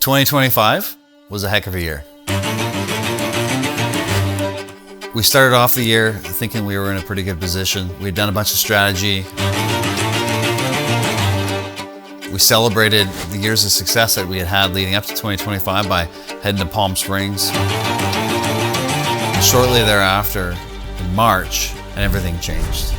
2025 was a heck of a year. We started off the year thinking we were in a pretty good position. We had done a bunch of strategy. We celebrated the years of success that we had had leading up to 2025 by heading to Palm Springs. Shortly thereafter, in March, and everything changed.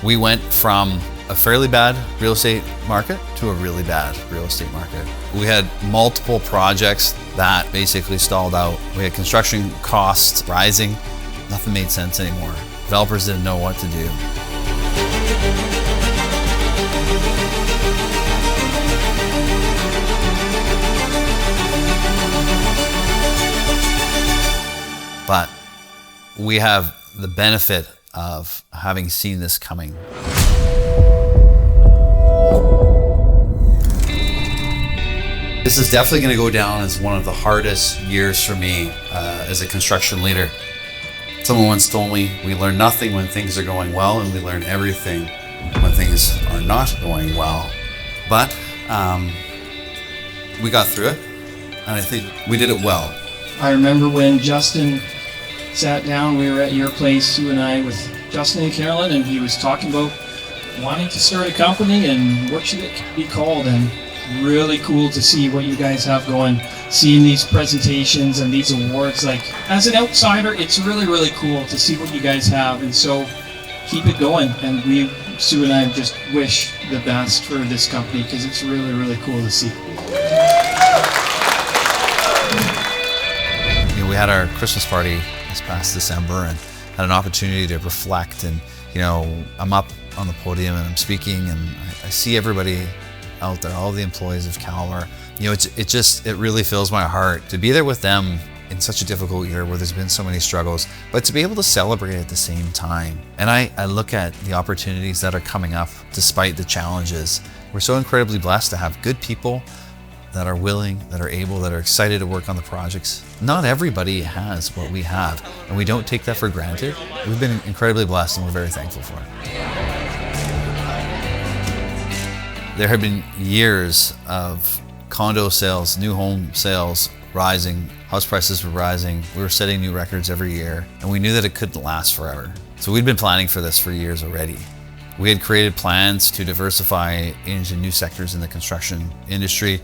We went from a fairly bad real estate market to a really bad real estate market. We had multiple projects that basically stalled out. We had construction costs rising. Nothing made sense anymore. Developers didn't know what to do. But we have the benefit of having seen this coming. This is definitely going to go down as one of the hardest years for me as a construction leader. Someone once told me, we learn nothing when things are going well, and we learn everything when things are not going well. But we got through it, and I think we did it well. I remember when Justin sat down, we were at your place, you and I, with Justin and Carolyn, and he was talking about wanting to start a company and what should it be called, and really cool to see what you guys have going, seeing these presentations and these awards. Like, as an outsider, it's really, really cool to see what you guys have, and so keep it going. And Sue and I just wish the best for this company because it's really, really cool to see. We had our Christmas party this past December and had an opportunity to reflect, and I'm up on the podium and I'm speaking, and I see everybody out there, all the employees of Caliber. It really fills my heart to be there with them in such a difficult year where there's been so many struggles, but to be able to celebrate at the same time. And I look at the opportunities that are coming up despite the challenges. We're so incredibly blessed to have good people that are willing, that are able, that are excited to work on the projects. Not everybody has what we have, and we don't take that for granted. We've been incredibly blessed, and we're very thankful for it. There have been years of condo sales, new home sales rising, house prices were rising. We were setting new records every year, and we knew that it couldn't last forever. So we'd been planning for this for years already. We had created plans to diversify into new sectors in the construction industry,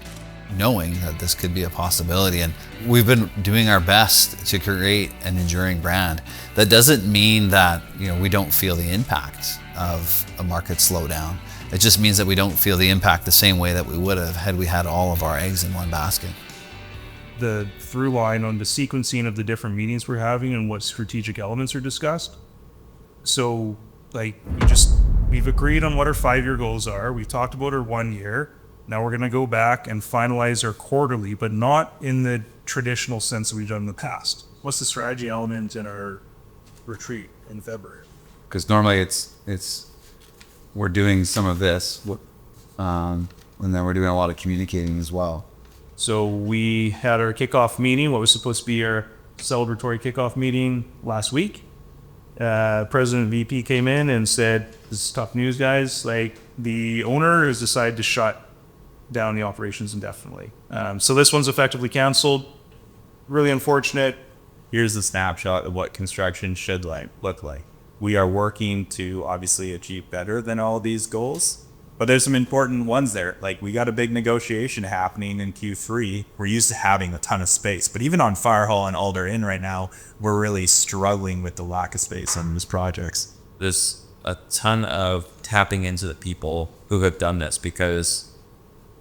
knowing that this could be a possibility. And we've been doing our best to create an enduring brand. That doesn't mean that we don't feel the impact of a market slowdown. It just means that we don't feel the impact the same way that we would have had we had all of our eggs in one basket. The through line on the sequencing of the different meetings we're having and what strategic elements are discussed. So we've agreed on what our 5-year goals are. We've talked about our 1 year. Now we're going to go back and finalize our quarterly, but not in the traditional sense that we've done in the past. What's the strategy element in our retreat in February? Because normally it's we're doing some of this, and then we're doing a lot of communicating as well. So we had our kickoff meeting, what was supposed to be our celebratory kickoff meeting last week. President VP came in and said, "This is tough news, guys. The owner has decided to shut down the operations indefinitely. So this one's effectively canceled. Really unfortunate." Here's a snapshot of what construction should look like. We are working to obviously achieve better than all these goals, but there's some important ones there. We got a big negotiation happening in Q3. We're used to having a ton of space, but even on Fire Hall and Alder Inn right now, we're really struggling with the lack of space on these projects. There's a ton of tapping into the people who have done this, because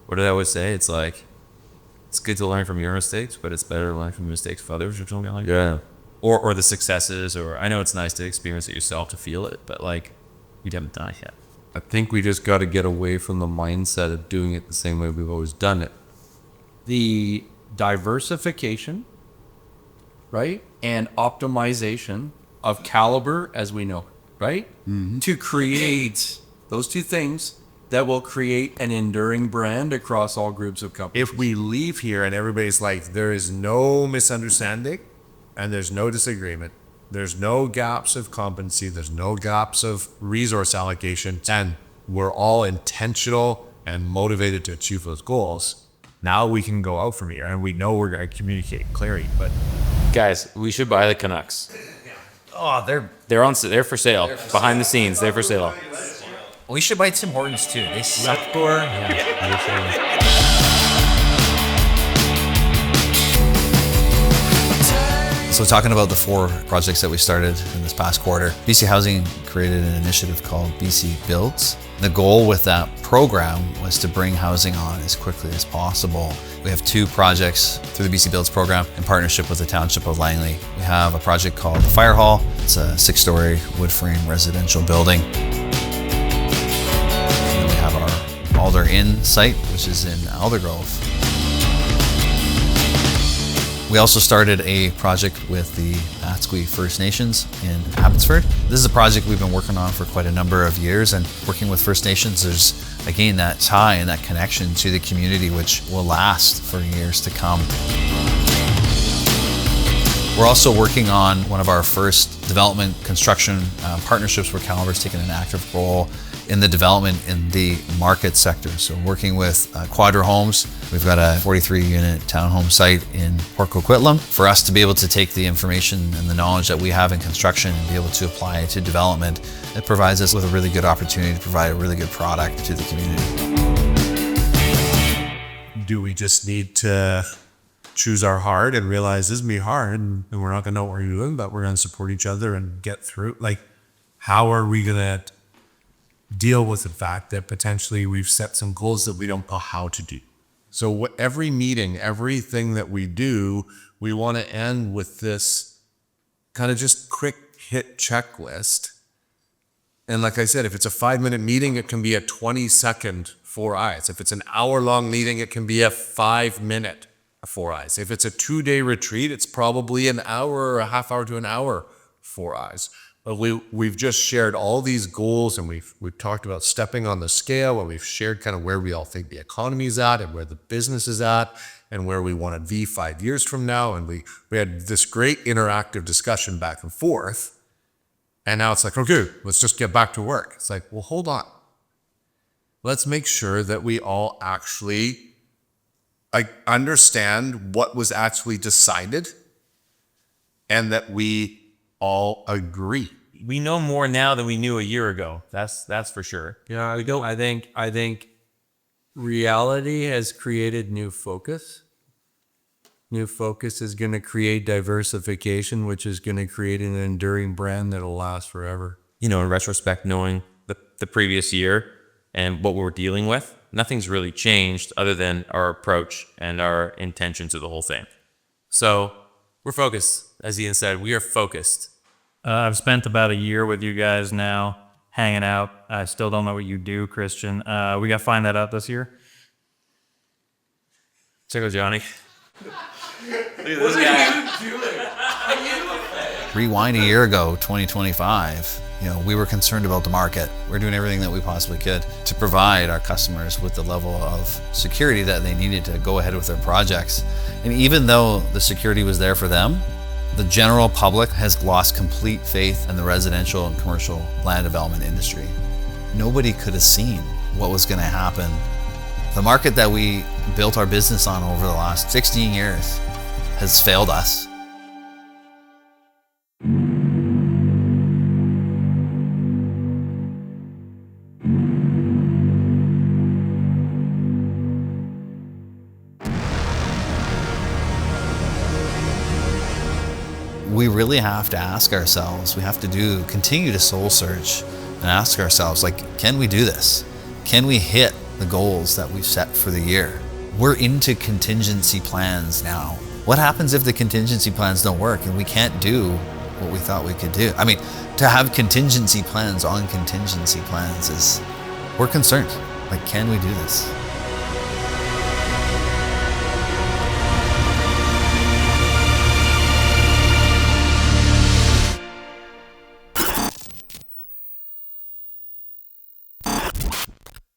what did I always say? It's it's good to learn from your mistakes, but it's better to learn from the mistakes of others or something like that. Yeah. Or the successes, or I know it's nice to experience it yourself to feel it, but you haven't done it yet. I think we just got to get away from the mindset of doing it the same way we've always done it. The diversification, right, and optimization of Caliber as we know it, right? Mm-hmm. To create those two things that will create an enduring brand across all groups of companies. If we leave here and everybody's there is no misunderstanding and there's no disagreement, there's no gaps of competency, there's no gaps of resource allocation, and we're all intentional and motivated to achieve those goals, Now we can go out from here, and we know we're going to communicate clearly. But Guys, we should buy the Canucks. Oh, They're for sale. Behind the scenes, they're for sale. we should buy Tim Hortons too. They suck. So talking about the 4 projects that we started in this past quarter, BC Housing created an initiative called BC Builds. The goal with that program was to bring housing on as quickly as possible. We have 2 projects through the BC Builds program in partnership with the Township of Langley. We have a project called the Fire Hall. It's a 6-story wood frame residential building. And we have our Alder Inn site, which is in Aldergrove. We also started a project with the Atsquee First Nations in Abbotsford. This is a project we've been working on for quite a number of years, and working with First Nations, there's again that tie and that connection to the community which will last for years to come. We're also working on one of our first development construction partnerships where Caliber's taken an active role in the development in the market sector. So working with Quadra Homes, we've got a 43-unit townhome site in Port Coquitlam. For us to be able to take the information and the knowledge that we have in construction and be able to apply it to development, it provides us with a really good opportunity to provide a really good product to the community. do we just need to choose our hard and realize this is me hard and we're not going to know what we're doing, but we're going to support each other and get through? Like, how are we going to deal with the fact that potentially we've set some goals that we don't know how to do? So every meeting, everything that we do, we want to end with this kind of just quick hit checklist. And like I said, if it's a 5-minute meeting, it can be a 20-second 4 eyes. If it's an hour-long meeting, it can be a 5-minute 4 eyes. If it's a 2-day retreat, it's probably an hour or a half hour to an hour 4 eyes. But we've just shared all these goals, and we've talked about stepping on the scale, and we've shared kind of where we all think the economy is at and where the business is at and where we want to be 5 years from now. And we had this great interactive discussion back and forth. And now it's like, okay, let's just get back to work. It's like, well, hold on. Let's make sure that we all actually understand what was actually decided and that we all agree. We know more now than we knew a year ago. That's for sure. Yeah, I think reality has created new focus. New focus is going to create diversification, which is going to create an enduring brand that'll last forever. You know, in retrospect, knowing the previous year and what we're dealing with, nothing's really changed other than our approach and our intention to the whole thing. So we're focused. As Ian said, we are focused. I've spent about a year with you guys now, hanging out. I still don't know what you do, Christian. We got to find that out this year. Check out Johnny. Rewind a year ago, 2025, we were concerned about the market. We're doing everything that we possibly could to provide our customers with the level of security that they needed to go ahead with their projects. And even though the security was there for them, the general public has lost complete faith in the residential and commercial land development industry. Nobody could have seen what was going to happen. The market that we built our business on over the last 16 years has failed us. We really have to ask ourselves, we have to continue to soul search and ask ourselves, can we do this? Can we hit the goals that we've set for the year? We're into contingency plans now. What happens if the contingency plans don't work and we can't do what we thought we could do? I mean, to have contingency plans on contingency plans we're concerned. Can we do this?